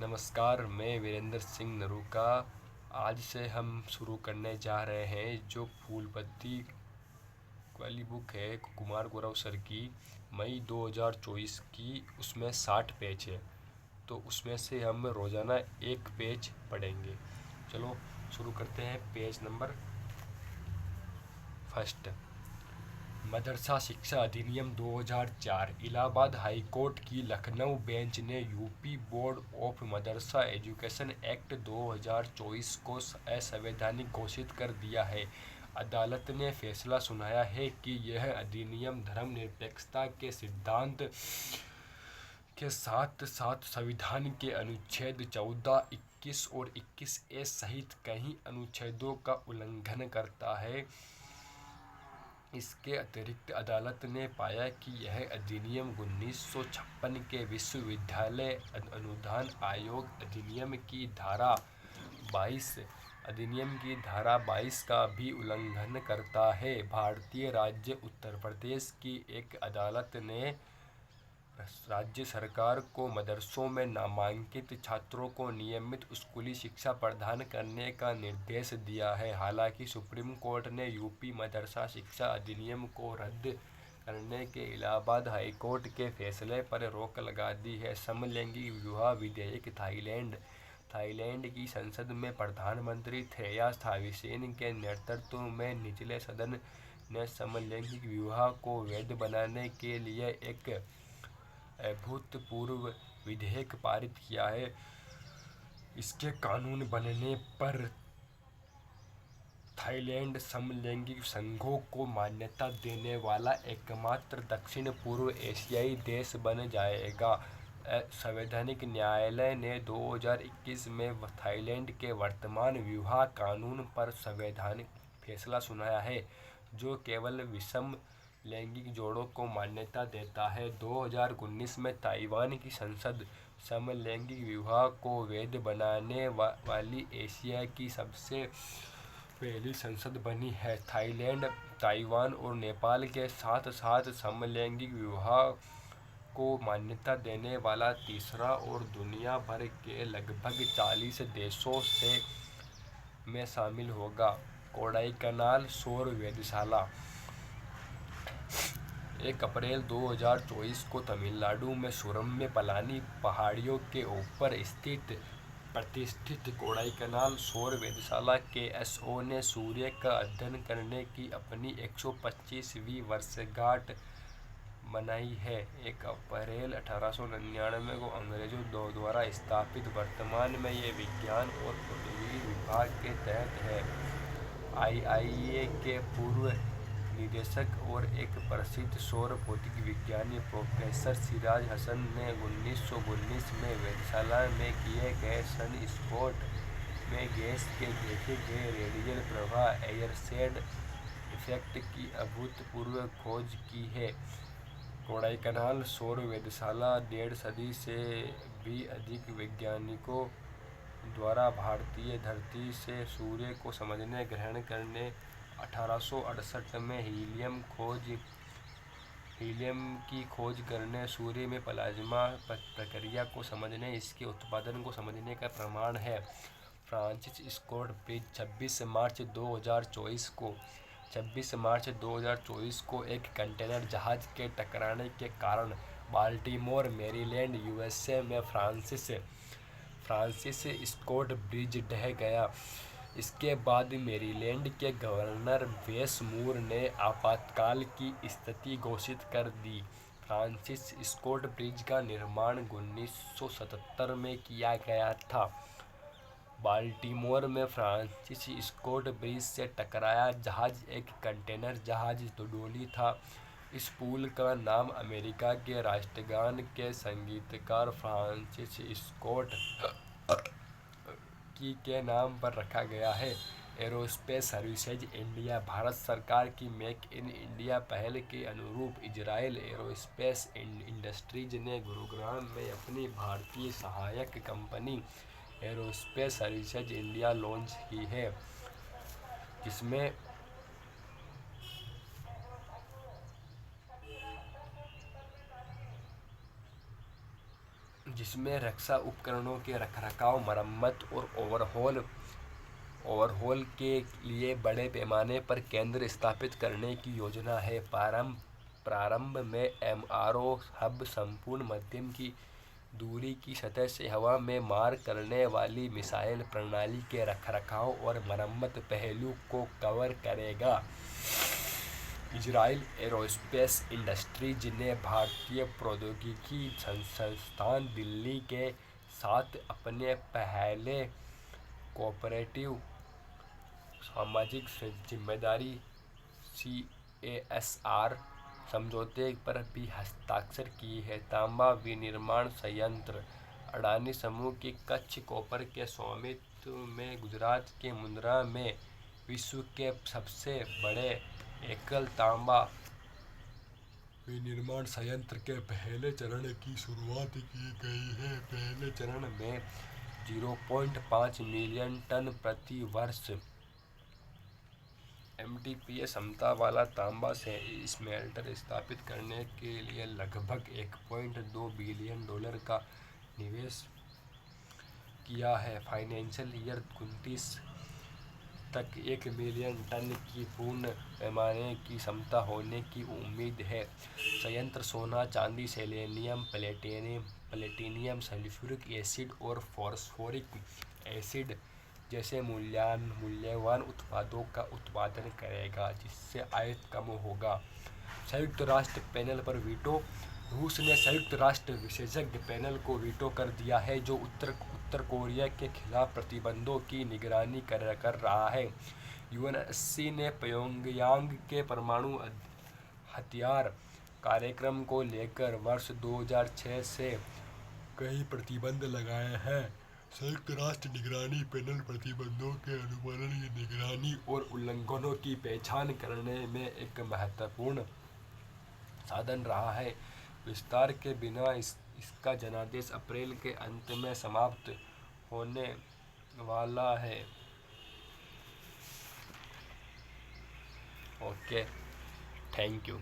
नमस्कार, मैं वीरेंद्र सिंह नरूका। आज से हम शुरू करने जा रहे हैं जो फूलपत्ती वाली बुक है कुमार गौरव सर की, मई 2024 की। उसमें 60 पेज है, तो उसमें से हम रोज़ाना एक पेज पढ़ेंगे। चलो शुरू करते हैं। पेज नंबर फर्स्ट, मदरसा शिक्षा अधिनियम 2004। इलाहाबाद हाई कोर्ट की लखनऊ बेंच ने UP board of Madrasa education act 2024 को असंवैधानिक घोषित कर दिया है। अदालत ने फैसला सुनाया है कि यह अधिनियम धर्मनिरपेक्षता के सिद्धांत के साथ साथ संविधान के अनुच्छेद 14, 21 और 21A सहित कई अनुच्छेदों का उल्लंघन करता है। इसके अतिरिक्त अदालत ने पाया कि यह अधिनियम 1956 के विश्वविद्यालय अनुदान आयोग अधिनियम की धारा 22 का भी उल्लंघन करता है। भारतीय राज्य उत्तर प्रदेश की एक अदालत ने राज्य सरकार को मदरसों में नामांकित छात्रों को नियमित स्कूली शिक्षा प्रदान करने का निर्देश दिया है। हालांकि सुप्रीम कोर्ट ने यूपी मदरसा शिक्षा अधिनियम को रद्द करने के इलाहाबाद हाई कोर्ट के फैसले पर रोक लगा दी है। समलैंगिक विवाह विधेयक थाईलैंड की संसद में प्रधानमंत्री थेयास थाविसेन के नेतृत्व में निचले सदन ने समलैंगिक विवाह को वैध बनाने के लिए एक अभूतपूर्व विधेयक पारित किया है। इसके कानून बनने पर थाईलैंड समलैंगिक संघों को मान्यता देने वाला एकमात्र दक्षिण पूर्व एशियाई देश बन जाएगा। संवैधानिक न्यायालय ने 2021 में थाईलैंड के वर्तमान विवाह कानून पर संवैधानिक फैसला सुनाया है, जो केवल विषम लैंगिक जोड़ों को मान्यता देता है। 2019 में ताइवान की संसद समलैंगिक विवाह को वैध बनाने वाली एशिया की सबसे पहली संसद बनी है। थाईलैंड, ताइवान और नेपाल के साथ साथ समलैंगिक विवाह को मान्यता देने वाला तीसरा और दुनिया भर के लगभग 40 देशों में शामिल होगा। कोडाईकनाल सौर वेधशाला 1 अप्रैल 2024 को तमिलनाडु में सुरम्य पलानी पहाड़ियों के ऊपर स्थित प्रतिष्ठित कोडाईकनाल सौर वेधशाला KSO ने सूर्य का अध्ययन करने की अपनी 125वीं वर्षगांठ मनाई है। 1 अप्रैल 1899 को अंग्रेजों द्वारा स्थापित, वर्तमान में ये विज्ञान और प्रौद्योगिकी विभाग के तहत है। IIA के पूर्व निदेशक और एक प्रसिद्ध सौर भौतिक विज्ञानी प्रोफेसर सिराज हसन ने 1919 में वेधशाला में किए गए सनस्पॉट में गैस के देखे गए रेडियल प्रवाह एयरशेड इफेक्ट की अभूतपूर्व खोज की है। कोडाईकनाल सौर वेधशाला 1.5 सदी से भी अधिक वैज्ञानिकों द्वारा भारतीय धरती से सूर्य को समझने, ग्रहण करने, 1868 में हीलियम की खोज करने, सूर्य में प्लाज्मा प्रक्रिया को समझने, इसके उत्पादन को समझने का प्रमाण है। फ्रांसिस स्कॉट ब्रिज 26 मार्च 2024 को एक कंटेनर जहाज के टकराने के कारण बाल्टीमोर, मैरीलैंड, USA में फ्रांसिस स्कॉट ब्रिज ढह गया। इसके बाद मैरीलैंड के गवर्नर वेस मूर ने आपातकाल की स्थिति घोषित कर दी। फ्रांसिस स्कॉट ब्रिज का निर्माण 1977 में किया गया था। बाल्टीमोर में फ्रांसिस स्कॉट ब्रिज से टकराया जहाज एक कंटेनर जहाज डोली था। इस पुल का नाम अमेरिका के राष्ट्रगान के संगीतकार फ्रांसिस स्कॉट की के नाम पर रखा गया है। एरोस्पेस सर्विसेज इंडिया भारत सरकार की मेक इन इंडिया पहल के अनुरूप इजरायल एरोस्पेस इंडस्ट्रीज ने गुरुग्राम में अपनी भारतीय सहायक company aerospace services India launch की है, इसमें रक्षा उपकरणों के रखरखाव, मरम्मत और ओवरहॉल के लिए बड़े पैमाने पर केंद्र स्थापित करने की योजना है। प्रारंभ में एमआरओ हब संपूर्ण मध्यम की दूरी की सतह से हवा में मार करने वाली मिसाइल प्रणाली के रखरखाव और मरम्मत पहलू को कवर करेगा। इजराइल एरोस्पेस इंडस्ट्रीज ने भारतीय प्रौद्योगिकी संस्थान दिल्ली के साथ अपने पहले कोऑपरेटिव सामाजिक जिम्मेदारी CSR समझौते पर भी हस्ताक्षर किए हैं। तांबा विनिर्माण संयंत्र अडानी समूह की कच्छ कॉपर के स्वामित्व में गुजरात के मुंद्रा में विश्व के सबसे बड़े एकल तांबा विनिर्माण संयंत्र के पहले चरण की शुरुआत की गई है। पहले चरण में 0.5 मिलियन टन प्रति वर्ष MTPA क्षमता वाला तांबा स्मेल्टर स्थापित करने के लिए लगभग $1.2 बिलियन का निवेश किया है। फाइनेंशियल ईयर 29 तक 1 मिलियन टन की पूर्ण पैमाने की क्षमता होने की उम्मीद है। संयंत्र सोना, चांदी, सेलेनियम, प्लेटिनियम, सल्फ्यूरिक एसिड और फॉस्फोरिक एसिड जैसे मूल्यवान उत्पादों का उत्पादन करेगा, जिससे आयात कम होगा। संयुक्त राष्ट्र पैनल पर वीटो। रूस ने संयुक्त राष्ट्र विशेषज्ञ पैनल को वीटो कर दिया है, जो उत्तर कोरिया के खिलाफ प्रतिबंधों की निगरानी कर रहा है। UNSC ने प्योंगयांग के परमाणु हथियार कार्यक्रम को लेकर वर्ष 2006 से कई प्रतिबंध लगाए हैं। संयुक्त राष्ट्र निगरानी पैनल प्रतिबंधों के अनुपालन की निगरानी और उल्लंघनों की पहचान करने में एक महत्वपूर्ण साधन रहा है। विस्तार के बिना इसका जनादेश अप्रैल के अंत में समाप्त होने वाला है। Okay, thank you.